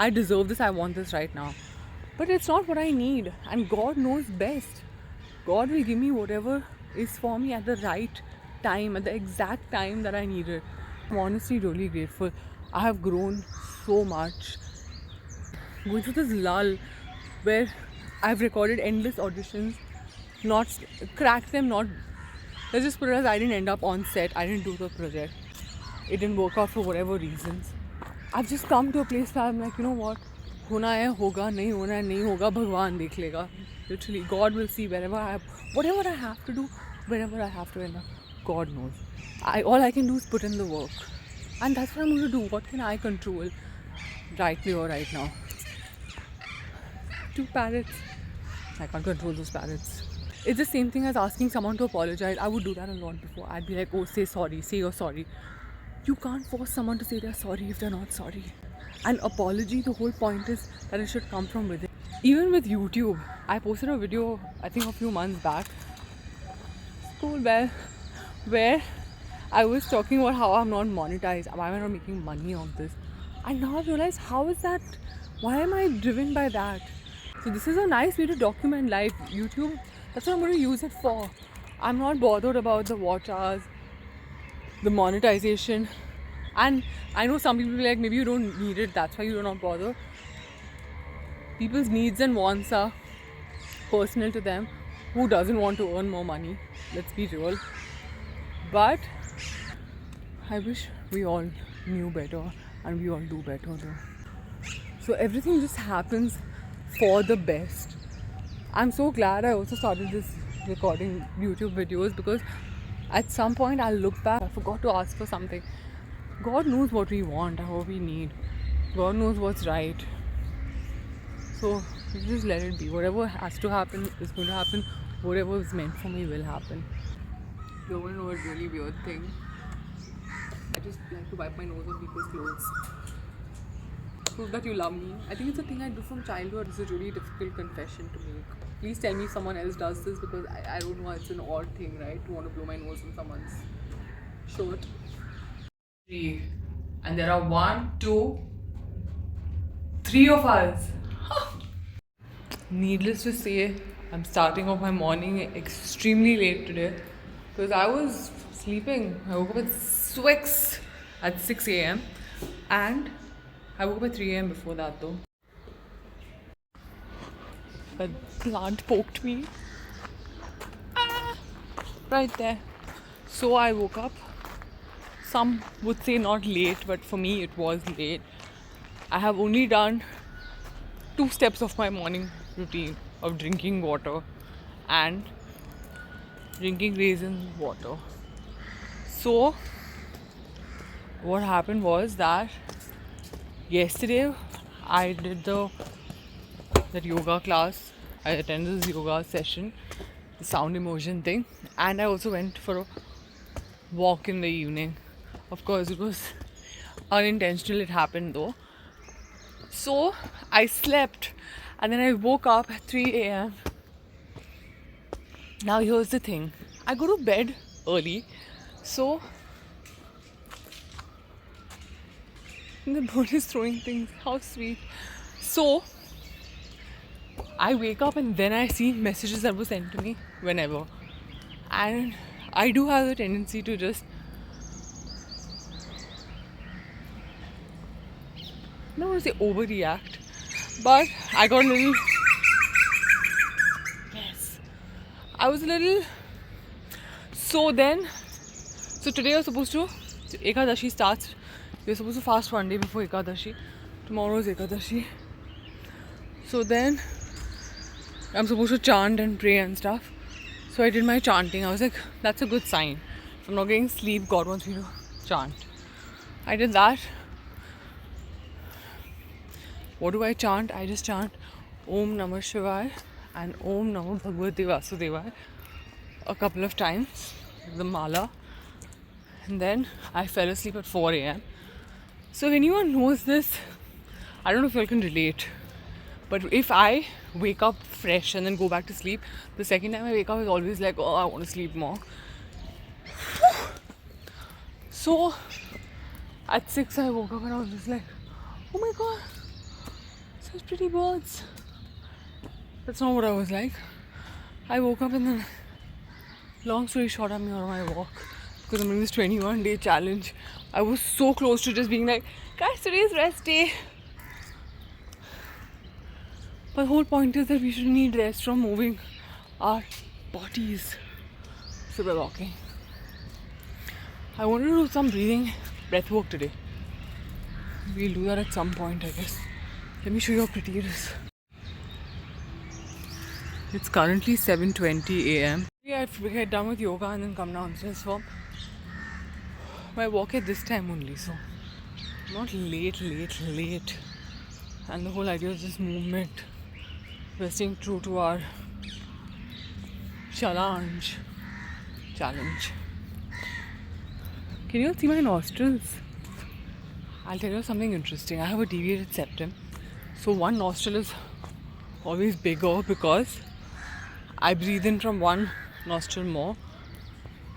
I deserve this, I want this right now. But it's not what I need, and God knows best. God will give me whatever is for me at the right time, at the exact time that I need it. I'm honestly really grateful. I have grown so much. Going through this lull where I've recorded endless auditions, not cracked them, not. Let's just put it as I didn't end up on set, I didn't do the project. It didn't work out for whatever reasons. I've just come to a place where I'm like, you know what? होना है होगा, नहीं होना है नहीं होगा, भगवान देख लेगा. Literally, God will see whatever I have to do, wherever I have to end up. God knows. All I can do is put in the work, and that's what I'm going to do. What can I control right here or right now? 2 parrots. I can't control those parrots. It's the same thing as asking someone to apologize. I would do that a lot before. I'd be like, oh, say sorry, say you're sorry. You can't force someone to say they're sorry if they're not sorry. An apology, the whole point is that it should come from within. Even with YouTube, I posted a video, I think a few months back, where I was talking about how I'm not monetized, why am I not making money on this? And now I realize, how is that? Why am I driven by that? So this is a nice way to document life. YouTube, that's what I'm going to use it for. I'm not bothered about the watch hours, the monetization. And I know some people will be like, maybe you don't need it, that's why you do not bother. People's needs and wants are personal to them. Who doesn't want to earn more money? Let's be real. But I wish we all knew better and we all do better though. So everything just happens for the best. I'm so glad I also started this recording YouTube videos, because at some point I'll look back, I forgot to ask for something. God knows what we want and what we need. God knows what's right. So you just let it be. Whatever has to happen is going to happen. Whatever is meant for me will happen. You want to know a really weird thing? I just like to wipe my nose on people's clothes. Prove that you love me. I think it's a thing I do from childhood. It's a really difficult confession to make. Please tell me if someone else does this, because I don't know, it's an odd thing, right? To want to blow my nose on someone's shirt. 3. And there are 1, 2, 3 of us. Needless to say, I'm starting off my morning extremely late today, because I was sleeping. I woke up at 6 a.m. and I woke up at 3 a.m. before that though. But plant poked me. Right there. So I woke up. Some would say not late, but for me it was late. I have only done 2 steps of my morning routine of drinking water and drinking raisin water. So what happened was that yesterday I did that yoga class. I attended this yoga session, the sound emotion thing, and I also went for a walk in the evening. Of course, it was unintentional, it happened though. So I slept and then I woke up at 3 a.m. Now here's the thing, I go to bed early, so the bird is throwing things, how sweet. So I wake up and then I see messages that were sent to me whenever, and I do have the tendency to just I don't want to say overreact, but I got a little. Yes. I was a little. So today you're supposed to. Ekadashi starts. You're supposed to fast one day before Ekadashi. Tomorrow is Ekadashi. So then I'm supposed to chant and pray and stuff. So I did my chanting. I was like, that's a good sign. If I'm not getting sleep, God wants me to chant. I did that. What do I chant? I just chant Om Namah Shivaya and Om Namo Bhagavate Vasudevaya a couple of times, the mala, and then I fell asleep at 4 a.m. So if anyone knows this, I don't know if you all can relate, but if I wake up fresh and then go back to sleep, the second time I wake up is always like, oh, I want to sleep more. So at 6 I woke up and I was just like, oh my god, pretty birds. That's not what I was like. I woke up and then, long story short, I'm here on my walk because I'm doing this 21-day challenge. I was so close to just being like, guys, today's rest day. But the whole point is that we should need rest from moving our bodies. So we're walking. I wanted to do some breathing breath work today. We'll do that at some point, I guess. Let me show you how pretty it is. It's currently 7:20 a.m. I have to get done with yoga and then come downstairs for my walk at this time only. So not late. And the whole idea of this movement, we're staying true to our challenge. Can you see my nostrils? I'll tell you something interesting. I have a deviated septum. So one nostril is always bigger because I breathe in from one nostril more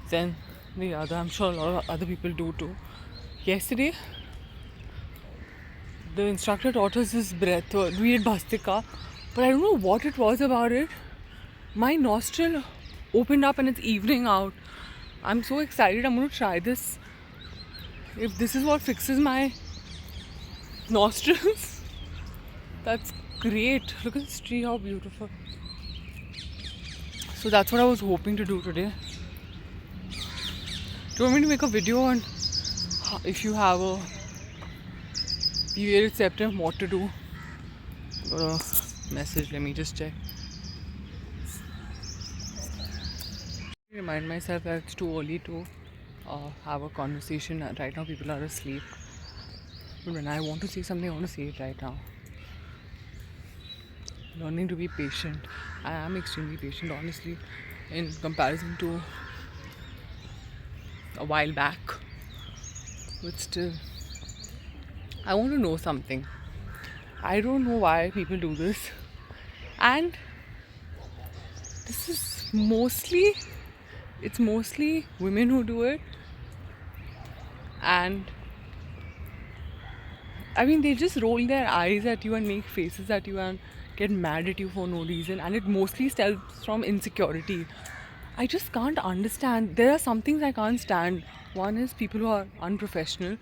than the other. I'm sure a lot of other people do too. Yesterday, the instructor taught us this breath. We did Bhastika, but I don't know what it was about it. My nostril opened up and it's evening out. I'm so excited. I'm going to try this. If this is what fixes my nostrils, that's great. Look at this tree, how beautiful. So that's what I was hoping to do today. Do you want me to make a video on if you have a deviated septum, what to do? Got a message, let me just check. Remind myself that it's too early to have a conversation. Right now people are asleep. But when I want to say something, I want to say it right now. Learning to be patient. I am extremely patient, honestly, in comparison to a while back. But still, I want to know something. I don't know why people do this. And this is mostly women who do it. And I mean, they just roll their eyes at you and make faces at you and get mad at you for no reason. And it mostly stems from insecurity. I just can't understand. There are some things I can't stand. One is people who are unprofessional.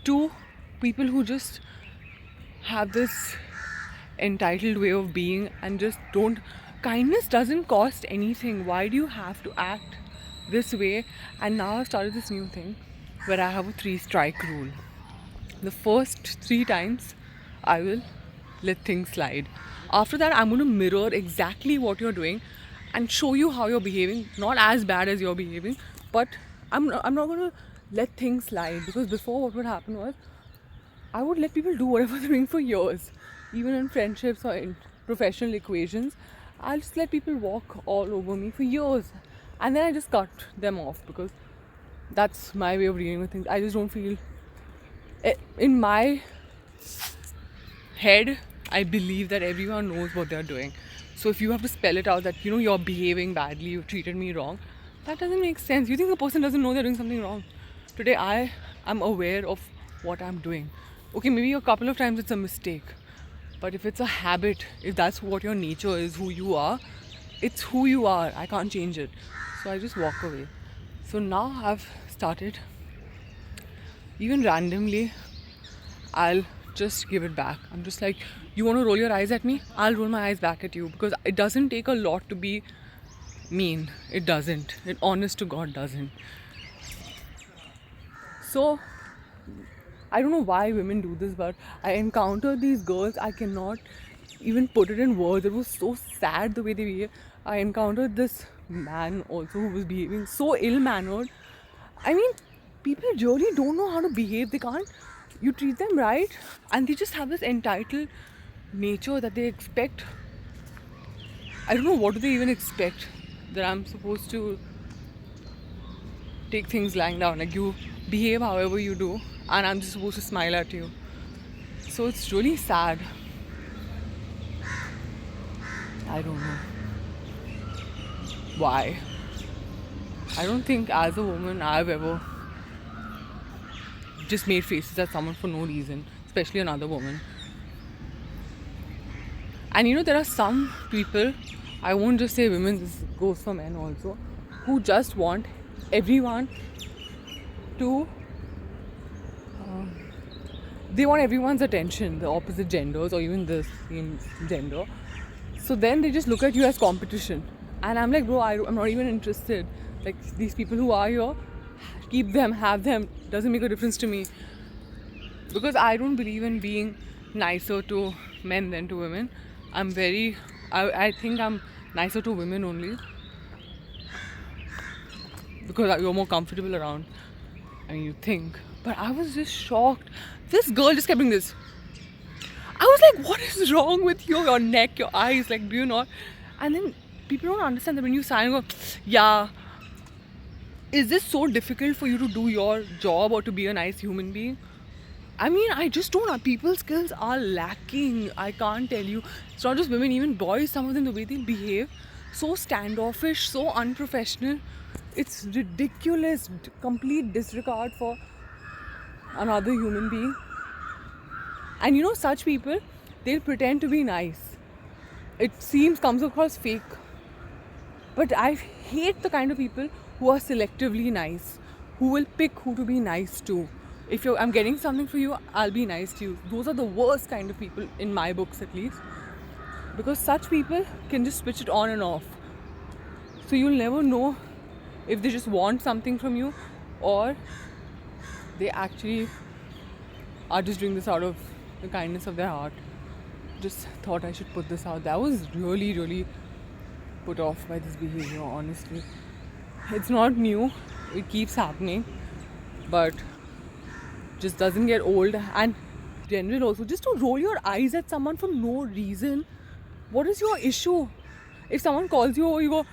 Two, people who just have this entitled way of being and just don't. Kindness doesn't cost anything. Why do you have to act this way? And now I've started this new thing where I have a 3-strike rule. The first 3 times I will let things slide. After that, I'm going to mirror exactly what you're doing and show you how you're behaving. Not as bad as you're behaving, but I'm not going to let things slide. Because before, what would happen was I would let people do whatever they're doing for years. Even in friendships or in professional equations, I'll just let people walk all over me for years. And then I just cut them off because that's my way of dealing with things. I just don't feel... In my head, I believe that everyone knows what they're doing. So if you have to spell it out that, you're behaving badly, you treated me wrong, that doesn't make sense. You think the person doesn't know they're doing something wrong? Today, I am aware of what I'm doing. Okay, maybe a couple of times it's a mistake. But if it's a habit, if that's what your nature is, who you are, it's who you are. I can't change it. So I just walk away. So now I've started, even randomly, I'll just give it back. I'm just like, you want to roll your eyes at me? I'll roll my eyes back at you. Because it doesn't take a lot to be mean. It doesn't. It honest to God doesn't. So I don't know why women do this, but I encounter these girls, I cannot even put it in words. It was so sad the way they behave. I encountered this man also who was behaving so ill-mannered. I mean, people really don't know how to behave. They can't. You treat them right and they just have this entitled nature that they expect. I don't know, what do they even expect? That I'm supposed to take things lying down. Like, you behave however you do and I'm just supposed to smile at you. So it's really sad. I don't know why. I don't think as a woman I've ever just made faces at someone for no reason, especially another woman. And you know, there are some people, I won't just say women, this goes for men also, who just want everyone to, they want everyone's attention, the opposite genders or even the same gender. So then they just look at you as competition. And I'm like, bro, I'm not even interested. Like, these people who are here, keep them, have them, doesn't make a difference to me. Because I don't believe in being nicer to men than to women. I think I'm nicer to women only. Because you're more comfortable around. I mean, you think. But I was just shocked. This girl just kept doing this. I was like, what is wrong with you? Your neck, your eyes, like, do you not? And then people don't understand that when you sign, go, yeah, is this so difficult for you to do your job or to be a nice human being? I mean, I just don't know. People's skills are lacking. I can't tell you. It's not just women, even boys, some of them, the way they behave, so standoffish, so unprofessional. It's ridiculous. Complete disregard for another human being. And you know, such people, they'll pretend to be nice. It comes across fake. But I hate the kind of people who are selectively nice, who will pick who to be nice to. If I'm getting something for you, I'll be nice to you. Those are the worst kind of people, in my books at least. Because such people can just switch it on and off. So you'll never know if they just want something from you or they actually are just doing this out of the kindness of their heart. Just thought I should put this out. That was really, really put off by this behavior, honestly. It's not new. It keeps happening. But just doesn't get old. And general also, just to roll your eyes at someone for no reason. What is your issue? If someone calls you over, you go,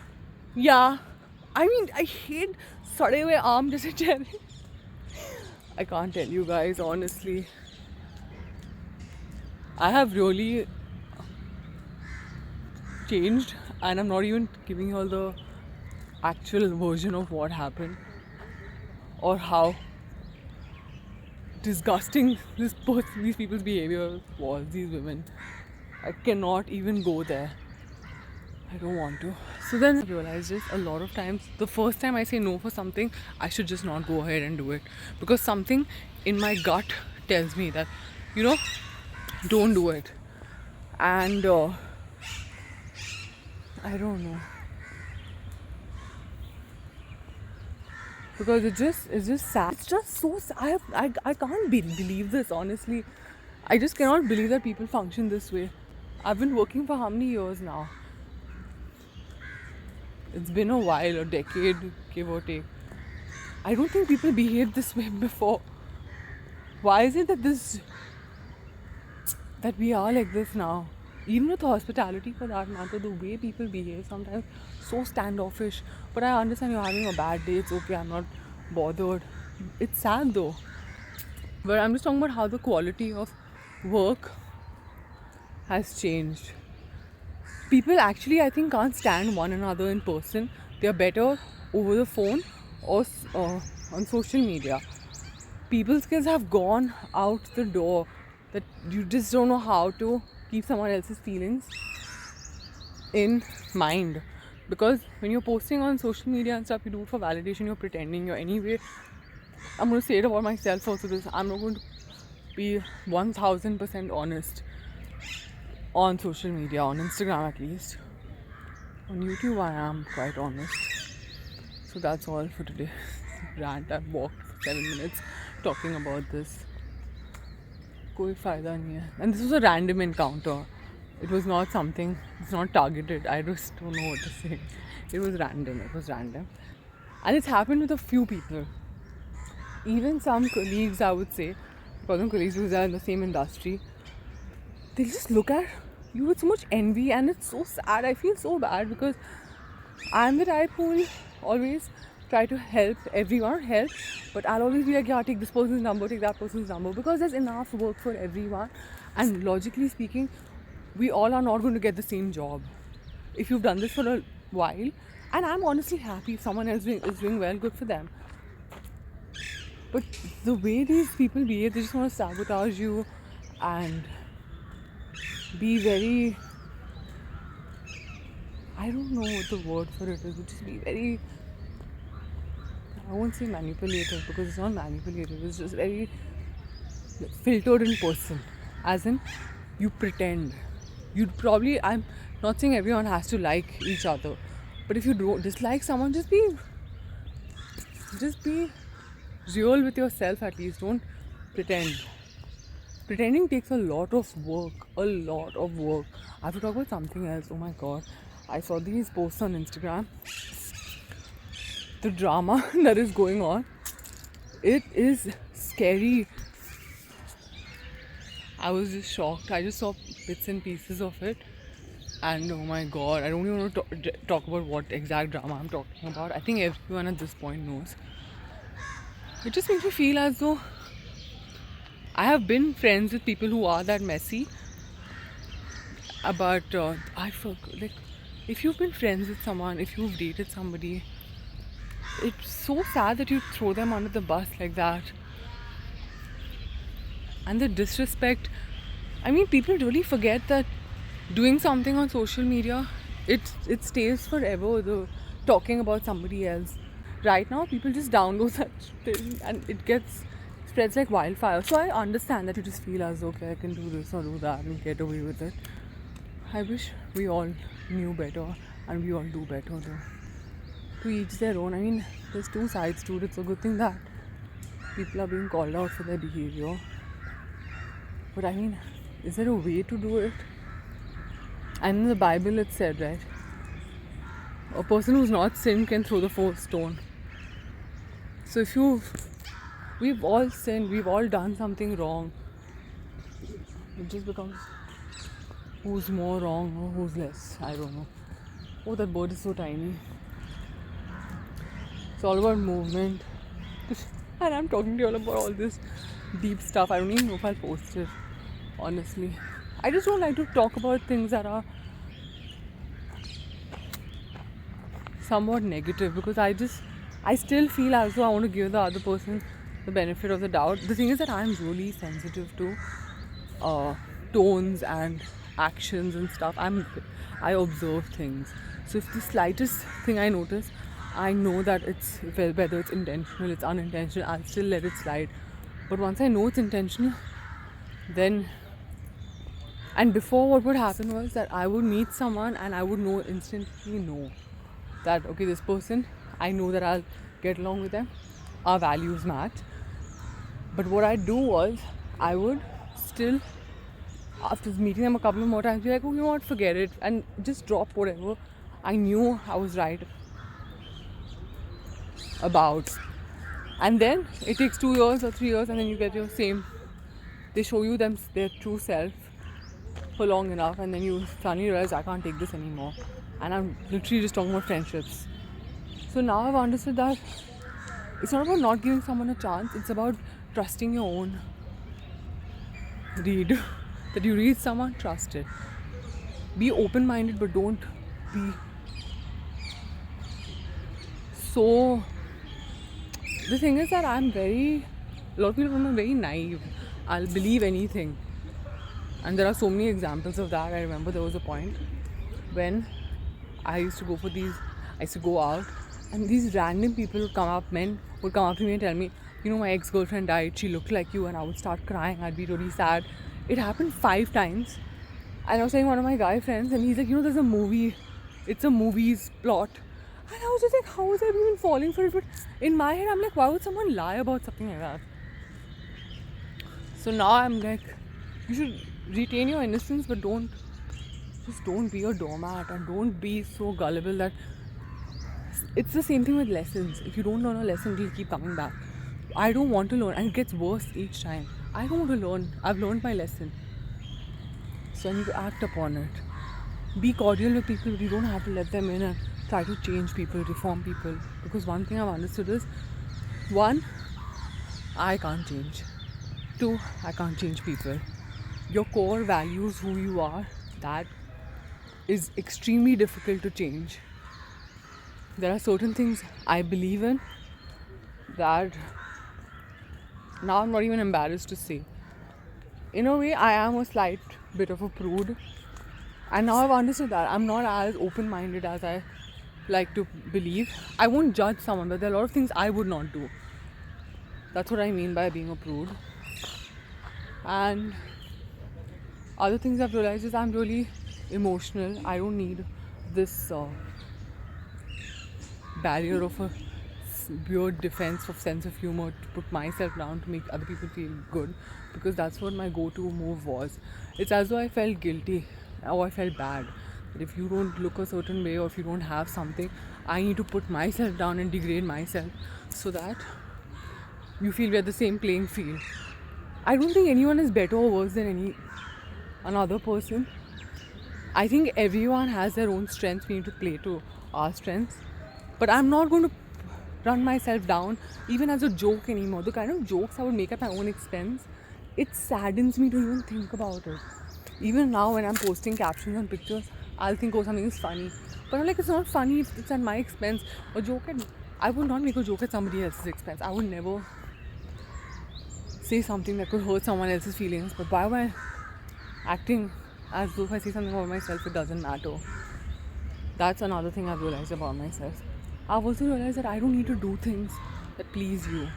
yeah. I mean, I hate sade hue aam jaise chehre. I can't tell you guys, honestly. I have really changed, and I'm not even giving you all the actual version of what happened or how disgusting these people's behavior was, these women. I cannot even go there. I don't want to. So then I realized this a lot of times. The first time I say no for something, I should just not go ahead and do it. Because something in my gut tells me that, you know, don't do it. And I don't know. Because it's just sad. It's just so sad. I can't believe this, honestly. I just cannot believe that people function this way. I've been working for how many years now? It's been a while, a decade, give or take. I don't think people behaved this way before. Why is it that we are like this now? Even with hospitality, for that matter, the way people behave sometimes, so standoffish. But I understand you're having a bad day. It's okay. I'm not bothered. It's sad though. But I'm just talking about how the quality of work has changed. People actually, I think, can't stand one another in person. They're better over the phone or on social media. People's skills have gone out the door. That you just don't know how to keep someone else's feelings in mind. Because when you're posting on social media and stuff, you do it for validation, you're pretending, you're anyway. I'm going to say it about myself also, this. I'm not going to be 1000% honest on social media, on Instagram at least. On YouTube I am quite honest. So that's all for today. Rant. I've walked for 7 minutes talking about this. Koi fayda nahi hai. And this was a random encounter. It was not something, it's not targeted. I just don't know what to say. It was random. And it's happened with a few people. Even some colleagues, I would say, call them colleagues because they're in the same industry. They just look at you with so much envy, and it's so sad. I feel so bad because I'm the type who will always try to help everyone, but I'll always be like, yeah, take this person's number, take that person's number, because there's enough work for everyone. And logically speaking, we all are not going to get the same job. If you've done this for a while, and I'm honestly happy if someone else is doing well, good for them. But the way these people behave, they just want to sabotage you and be very I don't know what the word for it is, but just be very, I won't say manipulative because it's not manipulative, it's just very filtered in person. As in, you pretend. You'd probably, I'm not saying everyone has to like each other, but if you don't dislike someone, just be real with yourself at least. Don't pretend. Pretending takes a lot of work. A lot of work. I have to talk about something else. Oh my god. I saw these posts on Instagram. The drama that is going on. It is scary. I was just shocked. I just saw bits and pieces of it. And oh my god, I don't even want to talk about what exact drama I'm talking about. I think everyone at this point knows. It just makes me feel as though I have been friends with people who are that messy. But I forgot, like, if you've been friends with someone, if you've dated somebody, it's so sad that you throw them under the bus like that. And the disrespect. I mean, people really forget that doing something on social media, it stays forever. The talking about somebody else. Right now, people just download that thing and it gets spreads like wildfire. So I understand that you just feel as okay, I can do this or do that and get away with it. I wish we all knew better and we all do better though. To each their own. I mean, there's two sides to it. It's a good thing that people are being called out for their behavior. But I mean, is there a way to do it? And in the Bible it said, right? A person who's not sinned can throw the first stone. So if we've all sinned, we've all done something wrong. It just becomes who's more wrong or who's less. I don't know. Oh, that bird is so tiny. It's all about movement. And I'm talking to you all about all this deep stuff. I don't even know if I'll post it, honestly. I just don't like to talk about things that are somewhat negative because I still feel as though I want to give the other person the benefit of the doubt. The thing is that I'm really sensitive to tones and actions and stuff. I observe things. So if the slightest thing I notice, I know that it's whether it's intentional, it's unintentional, I'll still let it slide. But once I know it's intentional, then and before what would happen was that I would meet someone and I would instantly know that okay, this person, I know that I'll get along with them, our values match. But what I'd do was I would still, after meeting them a couple of more times, be like, oh, you know what, forget it, and just drop whatever I knew I was right about. And then it takes 2 years or 3 years and then you get your same, they show you their true self for long enough and then you suddenly realize I can't take this anymore. And I'm literally just talking about friendships. So now I've understood that it's not about not giving someone a chance, it's about trusting your own read. That you read someone, trust it. Be open-minded but don't be so. The thing is that a lot of people are very naive. I'll believe anything. And there are so many examples of that. I remember there was a point when I used to go out and these random people would come up, men would come up to me and tell me, you know, my ex-girlfriend died, she looked like you, and I would start crying, I'd be really sad. It happened 5 times. And I was saying one of my guy friends and he's like, you know, there's a movie, it's a movie's plot. And I was just like, how was I even falling for it? But in my head, I'm like, why would someone lie about something like that? So now I'm like, you should retain your innocence, but don't be a doormat and don't be so gullible that it's the same thing with lessons. If you don't learn a lesson, it'll keep coming back. I don't want to learn and it gets worse each time. I don't want to learn. I've learned my lesson. So I need to act upon it. Be cordial with people, but you don't have to let them in and try to change people, reform people. Because one thing I've understood is, 1, I can't change. 2, I can't change people. Your core values, who you are, that is extremely difficult to change. There are certain things I believe in that now I'm not even embarrassed to say. In a way, I am a slight bit of a prude. And now I've understood that I'm not as open-minded as I like to believe. I won't judge someone, but there are a lot of things I would not do. That's what I mean by being a prude. And other things I've realized is I'm really emotional. I don't need this barrier of a weird defense of sense of humor to put myself down to make other people feel good, because that's what my go-to move was. It's as though I felt guilty or I felt bad that if you don't look a certain way or if you don't have something, I need to put myself down and degrade myself so that you feel we're the same playing field. I don't think anyone is better or worse than another person. I think everyone has their own strengths. We need to play to our strengths. But I'm not going to run myself down even as a joke anymore. The kind of jokes I would make at my own expense, it saddens me to even think about it. Even now when I'm posting captions on pictures, I'll think, oh, something is funny. But I'm like, it's not funny if it's at my expense. I would not make a joke at somebody else's expense. I would never say something that could hurt someone else's feelings. But why am I acting as though if I say something about myself, it doesn't matter? That's another thing I've realized about myself. I've also realized that I don't need to do things that please you.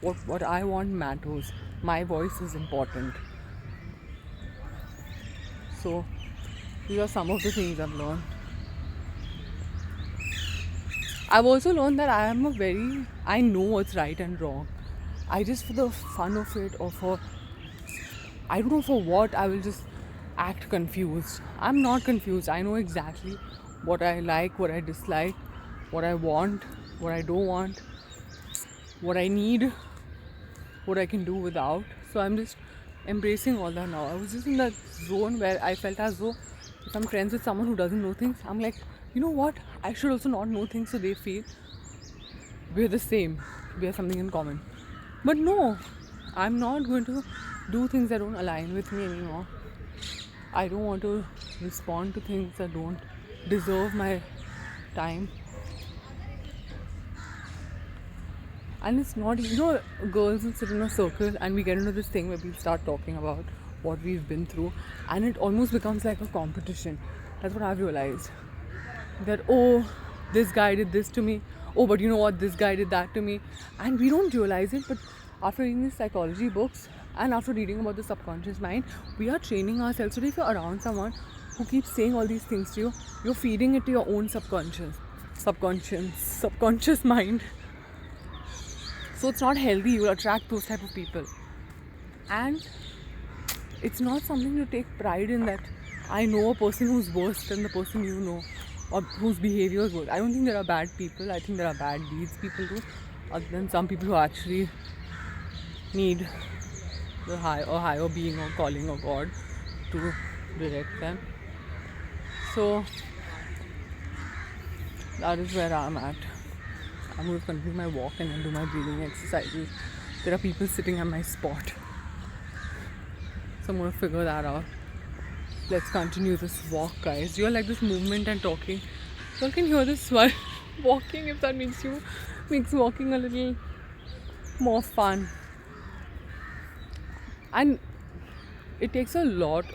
What I want matters. My voice is important. So these are some of the things I've learned. I've also learned that I know what's right and wrong. I just, for the fun of it, or I don't know for what, I will just act confused. I'm not confused. I know exactly what I like, what I dislike, what I want, what I don't want, what I need, what I can do without. So I'm just embracing all that now. I was just in that zone where I felt as though if I'm friends with someone who doesn't know things, I'm like, you know what? I should also not know things so they feel we're the same. We have something in common. But no, I'm not going to do things that don't align with me anymore. I don't want to respond to things that don't deserve my time. And it's not, girls will sit in a circle and we get into this thing where we start talking about what we've been through, and it almost becomes like a competition. That's what I've realized. That, oh, this guy did this to me. Oh, but you know what? This guy did that to me. And we don't realize it, but after reading these psychology books and after reading about the subconscious mind, we are training ourselves. So if you're around someone who keeps saying all these things to you, you're feeding it to your own subconscious mind. So it's not healthy. You will attract those type of people. And it's not something to take pride in that I know a person who's worse than the person you know, or whose behavior is worse. I don't think there are bad people. I think there are bad deeds people do. Other than some people who actually need the higher being or calling or God to direct them. So that is where I'm at. I'm going to continue my walk and then do my breathing exercises. There are people sitting at my spot. So I'm going to figure that out. Let's continue this walk, guys. You all like this movement and talking. You all can hear this while walking, if that makes walking a little more fun. And it takes a lot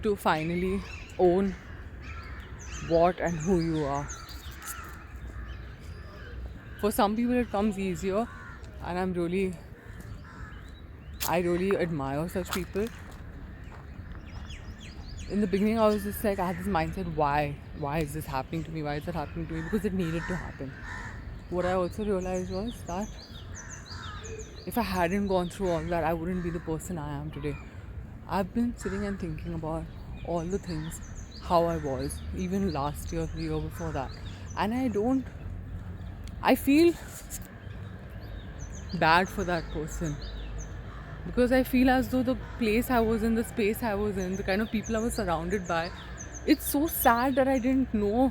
to finally own what and who you are. For some people it comes easier, and I really admire such people. In the beginning I was just like, I had this mindset, why is this happening to me? Why is that happening to me? Because it needed to happen. What I also realized was that if I hadn't gone through all that, I wouldn't be the person I am today. I've been sitting and thinking about all the things, how I was, even last year, the year before that. And I feel bad for that person. Because I feel as though the place I was in, the space I was in, the kind of people I was surrounded by, it's so sad that I didn't know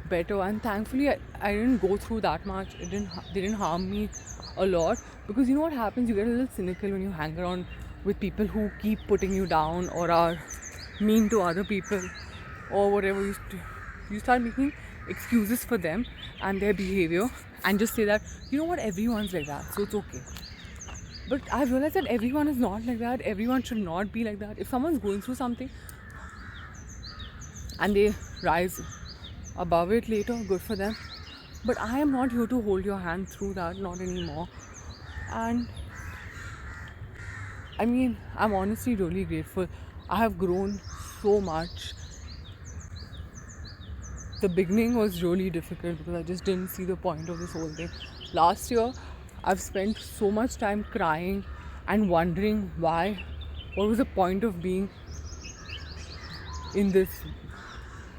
better. And thankfully I didn't go through that much. They didn't harm me a lot. Because you know what happens? You get a little cynical when you hang around with people who keep putting you down or are mean to other people or whatever. You start making excuses for them and their behavior and just say that, you know what, everyone's like that, so it's okay. But I've realized that everyone is not like that. Everyone should not be like that. If someone's going through something, and they rise above it later, good for them. But I am not here to hold your hand through that, not anymore. And I mean, I'm honestly really grateful. I have grown so much. The beginning was really difficult because I just didn't see the point of this whole thing. Last year, I've spent so much time crying and wondering why, what was the point of being in this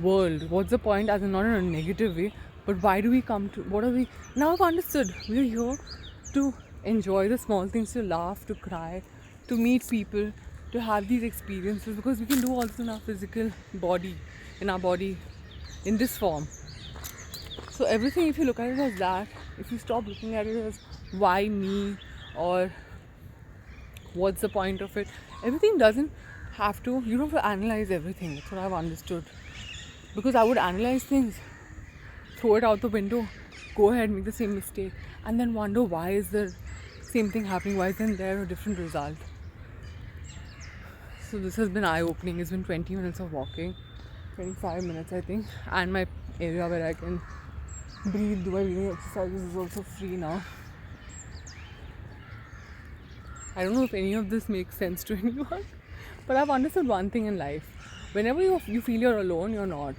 world? What's the point, as in not in a negative way, but why do we come to, what are we, now I've understood. We're here to enjoy the small things, to laugh, to cry, to meet people, to have these experiences, because we can do also in our physical body, in our body, in this form. So everything, if you look at it as that, if you stop looking at it as why me or what's the point of it, everything doesn't have to, you don't have to analyze everything. That's what I've understood. Because I would analyze things, throw it out the window, go ahead, make the same mistake, and then wonder why is the same thing happening, why isn't there a different result. So this has been eye-opening. It's been 20 minutes of walking, 25 minutes I think, and my area where I can breathe, do my breathing exercises is also free now. I don't know if any of this makes sense to anyone, but I've understood one thing in life. Whenever you feel you're alone, you're not.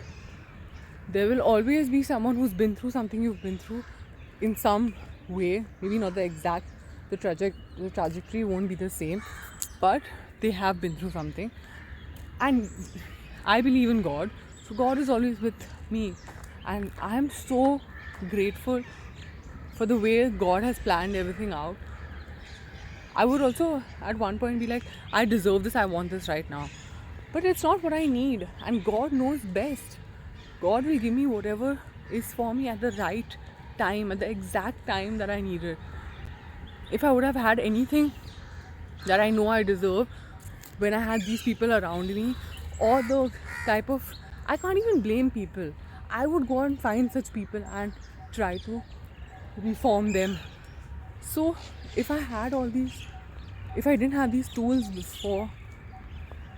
There will always be someone who's been through something you've been through in some way. Maybe not the exact, the trajectory won't be the same, but they have been through something. And I believe in God, so God is always with me, and I am so grateful for the way God has planned everything out. I would also at one point be like, I deserve this, I want this right now, but it's not what I need, and God knows best. God will give me whatever is for me at the right time, at the exact time that I need it. If I would have had anything that I know I deserve when I had these people around me, or the type of, I can't even blame people. I would go and find such people and try to reform them. So if I had all these, if I didn't have these tools before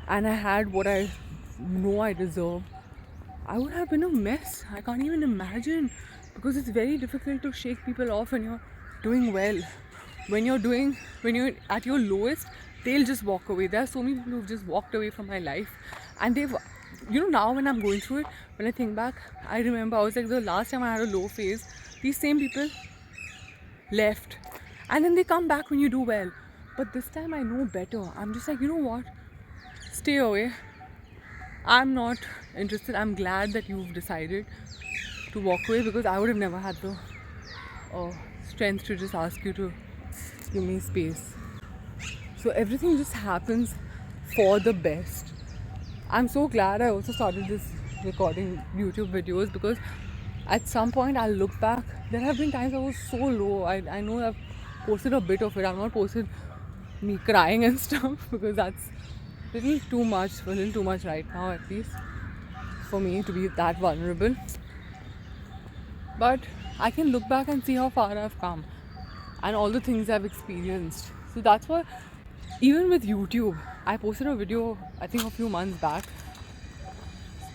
and I had what I know I deserve, I would have been a mess. I can't even imagine, because it's very difficult to shake people off when you're doing well. When you're at your lowest, they'll just walk away. There are so many people who've just walked away from my life, and they've, now when I'm going through it, when I think back, I remember I was like, the last time I had a low phase, these same people left, and then they come back when you do well. But this time I know better. I'm just like, you know what, stay away. I'm not interested. I'm glad that you've decided to walk away, because I would have never had the strength to just ask you to give me space. So everything just happens for the best. I'm so glad I also started this recording YouTube videos, because at some point I'll look back. There have been times I was so low. I know I've posted a bit of it. I've not posted me crying and stuff, because that's a little too much right now, at least for me to be that vulnerable. But I can look back and see how far I've come and all the things I've experienced. So that's why, even with YouTube, I posted a video I think a few months back,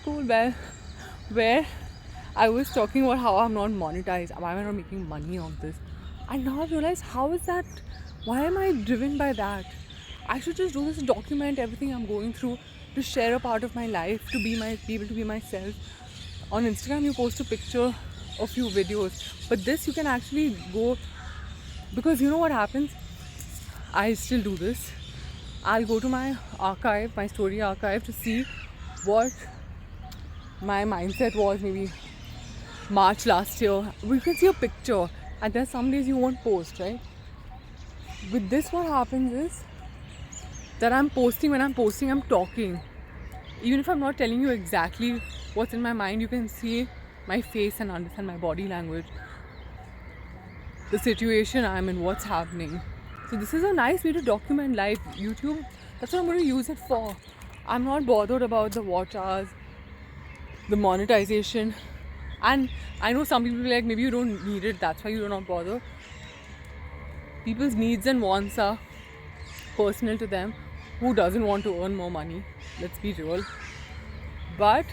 where I was talking about how I'm not monetized, why am I not making money on this. And now I realize, how is that? Why am I driven by that? I should just do this to document everything I'm going through, to share a part of my life, to be able to be myself. On Instagram, you post a picture, a few videos, but this you can actually go, because you know what happens? I still do this. I'll go to my archive, my story archive, to see what my mindset was maybe March last year. We can see a picture, and there's some days you won't post, right? With this, what happens is that when I'm posting, I'm talking. Even if I'm not telling you exactly what's in my mind, you can see my face and understand my body language, the situation I'm in, what's happening. So this is a nice way to document life. YouTube, that's what I'm going to use it for. I'm not bothered about the watch hours, the monetization. And I know some people will be like, maybe you don't need it, that's why you're not bothered. People's needs and wants are personal to them. Who doesn't want to earn more money? Let's be real. But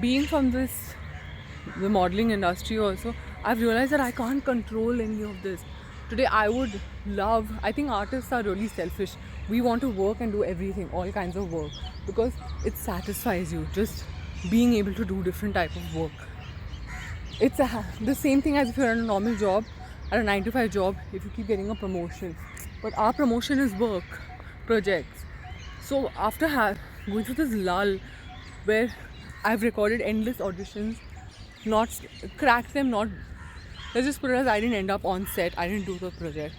being from the modeling industry also, I've realized that I can't control any of this. Today I would love, I think artists are really selfish. We want to work and do everything, all kinds of work, because it satisfies you, just being able to do different type of work. It's the same thing as if you're in a normal job, at a 9 to 5 job, if you keep getting a promotion. But our promotion is work, projects. So after going through this lull where I've recorded endless auditions, not cracked them, not, let's just put it as I didn't end up on set, I didn't do the project,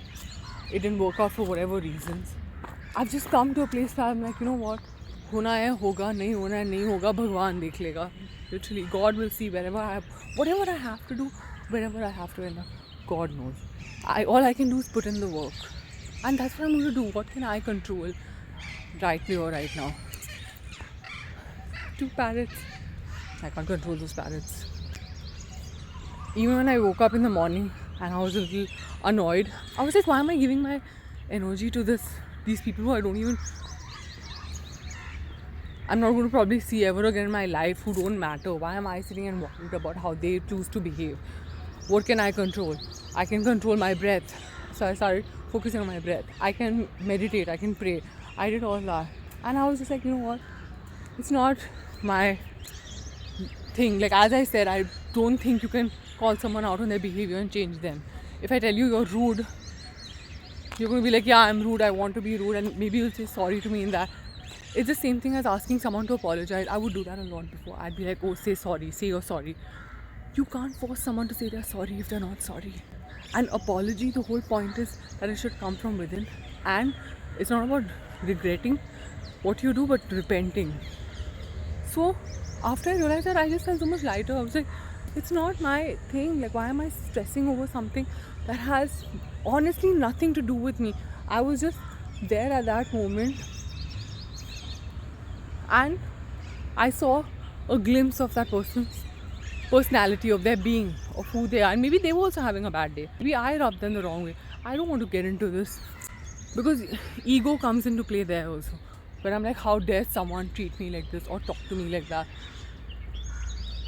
it didn't work out for whatever reasons. I've just come to a place where I'm like, you know what, होना है होगा, नहीं होना है नहीं होगा, भगवान देख लेगा. Literally, God will see whatever I have to do, wherever I have to end up, God knows. All I can do is put in the work, and that's what I'm going to do. What can I control rightly or right now? 2 parrots. I can't control those parrots. Even when I woke up in the morning and I was a little annoyed, I was like, why am I giving my energy to these people who I'm not going to probably see ever again in my life, who don't matter? Why am I sitting and worried about how they choose to behave? What can I control? I can control my breath. So I started focusing on my breath. I can meditate, I can pray. I did all that. And I was just like, you know what? It's not my thing. Like, as I said, I don't think you can call someone out on their behavior and change them. If I tell you you're rude, you're going to be like, yeah, I'm rude, I want to be rude, and maybe you'll say sorry to me in that. It's the same thing as asking someone to apologize. I would do that a lot before. I'd be like, oh, say sorry, say you're sorry. You can't force someone to say they're sorry if they're not sorry. An apology, the whole point is that it should come from within. And it's not about regretting what you do, but repenting. So after I realized that, I just felt so much lighter. I was like, it's not my thing. Like, why am I stressing over something that has honestly nothing to do with me? I was just there at that moment, and I saw a glimpse of that person's personality, of their being, of who they are. And maybe they were also having a bad day. Maybe I rubbed them the wrong way. I don't want to get into this because ego comes into play there also. But I'm like, how dare someone treat me like this or talk to me like that?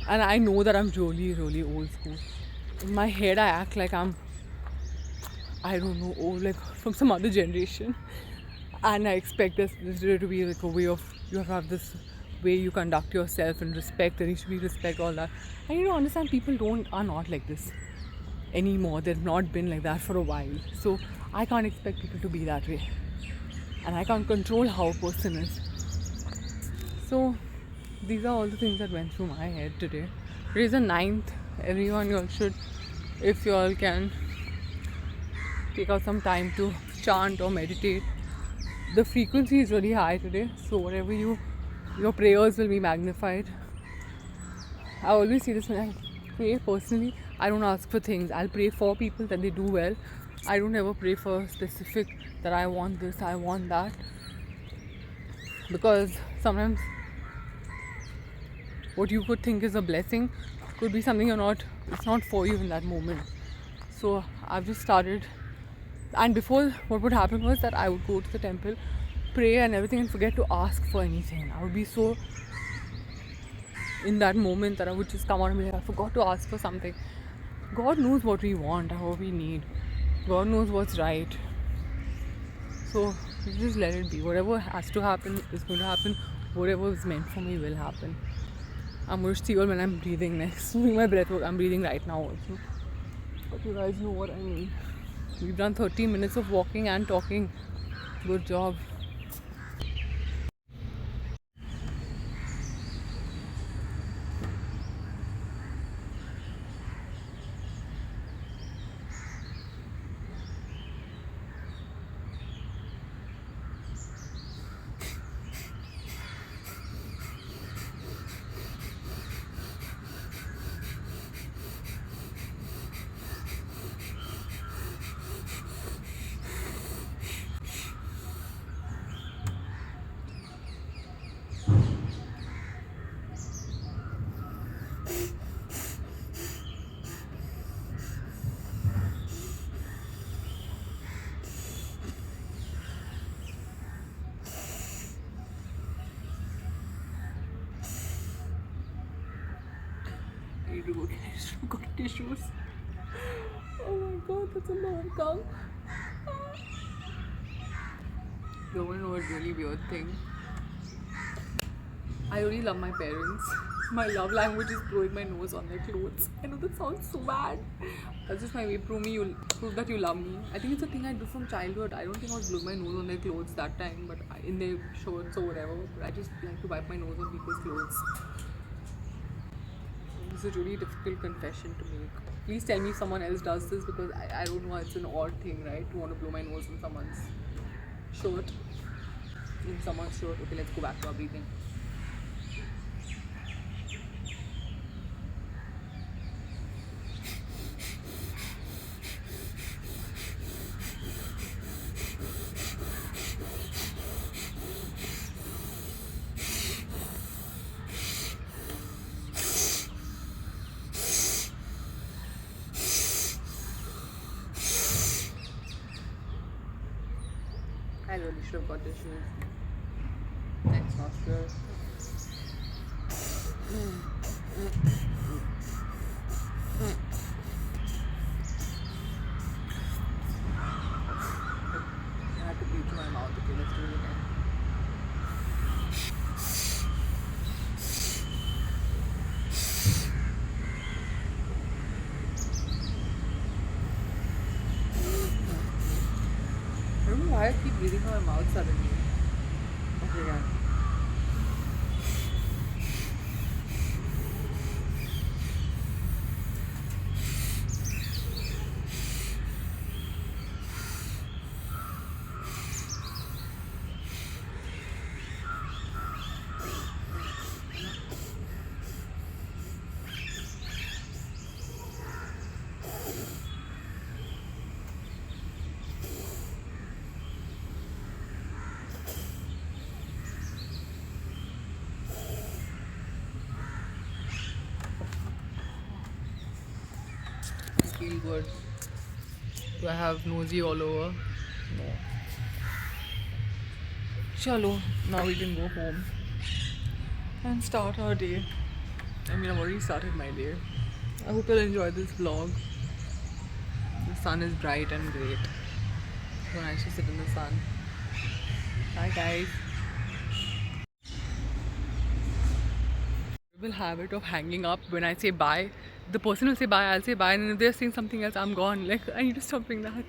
And I know that I'm really, really old school. In my head, I act like I don't know, old, like from some other generation. And I expect this to be like a way of, you have to have this way you conduct yourself and respect, there needs to be respect, all that. I need to understand people are not like this anymore. They've not been like that for a while. So I can't expect people to be that way. And I can't control how a person is. So these are all the things that went through my head today. Today is the 9th. Everyone, you all should, if you all can, take out some time to chant or meditate. The frequency is really high today, so whatever your prayers will be magnified. I always say this when I pray personally. I don't ask for things. I'll pray for people that they do well. I don't ever pray for specific that I want this, I want that, because sometimes what you could think is a blessing could be something it's not for you in that moment. So I've just started. And before, what would happen was that I would go to the temple, pray and everything, and forget to ask for anything. I would be so in that moment that I would just come out and be like, I forgot to ask for something. God knows what we want and what we need. God knows what's right. So just let it be. Whatever has to happen is going to happen. Whatever is meant for me will happen. I'm going to see you all when I'm breathing next. Doing my breath work. I'm breathing right now also. But you guys know what I mean. We've done 30 minutes of walking and talking. Good job. need to go get tissues. Oh my god, that's a long tongue. You want to know a really weird thing? I really love my parents. My love language is blowing my nose on their clothes. I know that sounds so bad. That's just my way. Prove that you love me. I think it's a thing I do from childhood. I don't think I was blowing my nose on their clothes that time, but in their shirts or whatever. But I just like to wipe my nose on people's clothes. This is a really difficult confession to make. Please tell me if someone else does this, because I don't know. It's an odd thing, right? To want to blow my nose on someone's shirt. In someone's shirt. Okay, let's go back to our breathing. I really should have got tissues. Thanks, Oscar. I had to breathe through my mouth. Okay, let's do it again. I don't know why I keep breathing from my mouth suddenly. Okay, yeah. I feel good. Do I have nosy all over? No. Chalo, now we can go home and start our day. I mean, I've already started my day. I hope you'll enjoy this vlog. The sun is bright and great. So nice to sit in the sun. Bye, guys. Will habit of hanging up when I say bye. The person will say bye, I'll say bye, and if they're saying something else, I'm gone. Like, I need to stop doing that.